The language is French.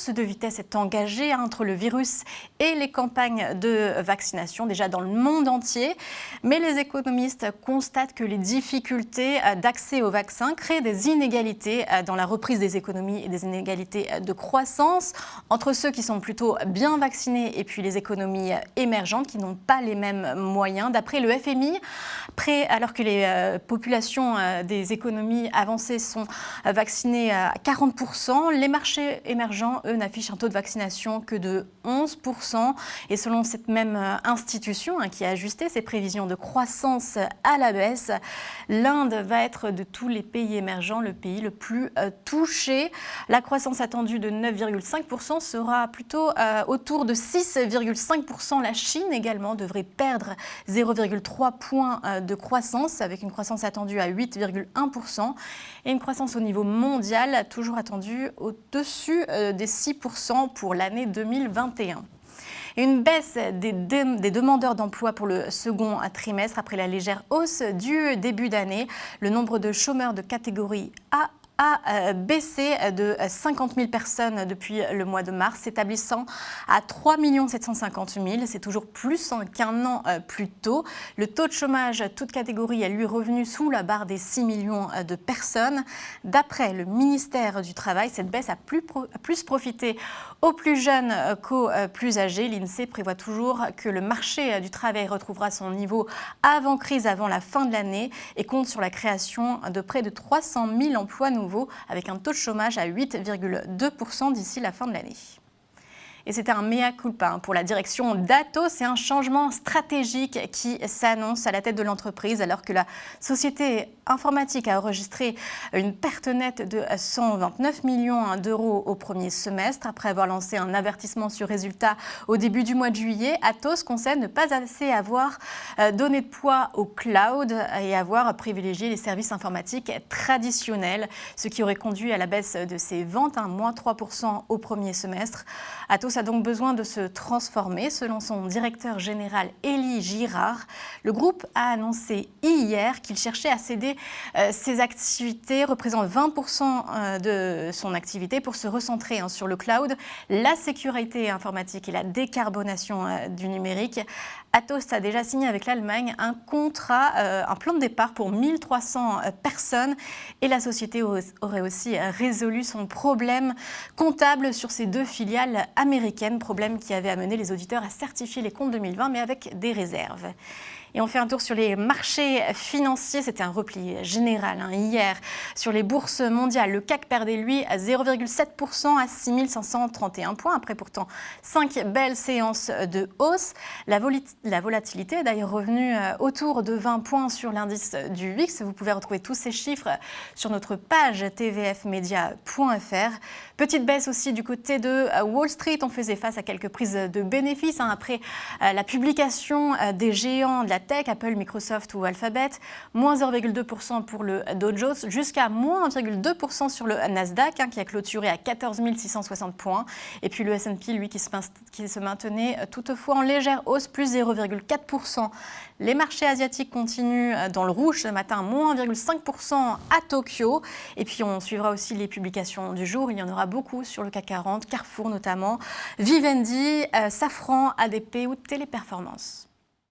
course de vitesse est engagée entre le virus et les campagnes de vaccination, déjà dans le monde entier. Mais les économistes constatent que les difficultés d'accès aux vaccins créent des inégalités dans la reprise des économies et des inégalités de croissance entre ceux qui sont plutôt bien vaccinés et puis les économies émergentes qui n'ont pas les mêmes moyens. D'après le FMI, alors que les populations des économies avancées sont vaccinées à 40%, les marchés émergents, eux, n'affichent un taux de vaccination que de 11%. Et selon cette même institution qui a ajusté ses prévisions de croissance à la baisse, l'Inde va être de tous les pays émergents le pays le plus touché. La croissance attendue de 9,5% sera plutôt autour de 6,5%. La Chine également devrait perdre 0,3 points de croissance avec une croissance attendue à 8,1% et une croissance au niveau mondial toujours attendue au-dessus des 6% pour l'année 2021. Une baisse des demandeurs d'emploi pour le second trimestre après la légère hausse du début d'année. Le nombre de chômeurs de catégorie A a baissé de 50 000 personnes depuis le mois de mars, s'établissant à 3 750 000. C'est toujours plus qu'un an plus tôt. Le taux de chômage, toute catégorie, est lui revenu sous la barre des 6 millions de personnes. D'après le ministère du Travail, cette baisse a plus profité aux plus jeunes qu'aux plus âgés. L'INSEE prévoit toujours que le marché du travail retrouvera son niveau avant crise, avant la fin de l'année, et compte sur la création de près de 300 000 emplois nouveaux, avec un taux de chômage à 8,2% d'ici la fin de l'année. Et c'était un mea culpa pour la direction d'Atos. C'est un changement stratégique qui s'annonce à la tête de l'entreprise alors que la société informatique a enregistré une perte nette de 129 millions d'euros au premier semestre. Après avoir lancé un avertissement sur résultat au début du mois de juillet, Atos concède ne pas assez avoir donné de poids au cloud et avoir privilégié les services informatiques traditionnels, ce qui aurait conduit à la baisse de ses ventes, moins 3% au premier semestre. Atos a donc besoin de se transformer. Selon son directeur général Élie Girard, le groupe a annoncé hier qu'il cherchait à céder ses activités, représentant 20% de son activité, pour se recentrer sur le cloud, la sécurité informatique et la décarbonation du numérique. Atos a déjà signé avec l'Allemagne un contrat, un plan de départ pour 1300 personnes et la société aurait aussi résolu son problème comptable sur ses deux filiales américaines, problème qui avait amené les auditeurs à certifier les comptes 2020 mais avec des réserves. Et on fait un tour sur les marchés financiers. C'était un repli général hier sur les bourses mondiales. Le CAC perdait, lui, à 0,7% à 6 531 points, après pourtant 5 belles séances de hausse. La volatilité est d'ailleurs revenue autour de 20 points sur l'indice du VIX. Vous pouvez retrouver tous ces chiffres sur notre page tvfmedia.fr. Petite baisse aussi du côté de Wall Street. On faisait face à quelques prises de bénéfices après la publication des géants de la tech, Apple, Microsoft ou Alphabet, moins 0,2% pour le Dow Jones, jusqu'à moins 1,2% sur le Nasdaq, qui a clôturé à 14 660 points. Et puis le S&P, lui, qui se maintenait toutefois en légère hausse, plus 0,4%. Les marchés asiatiques continuent dans le rouge ce matin, moins 1,5% à Tokyo. Et puis on suivra aussi les publications du jour. Il y en aura beaucoup sur le CAC 40, Carrefour notamment, Vivendi, Safran, ADP ou Téléperformance.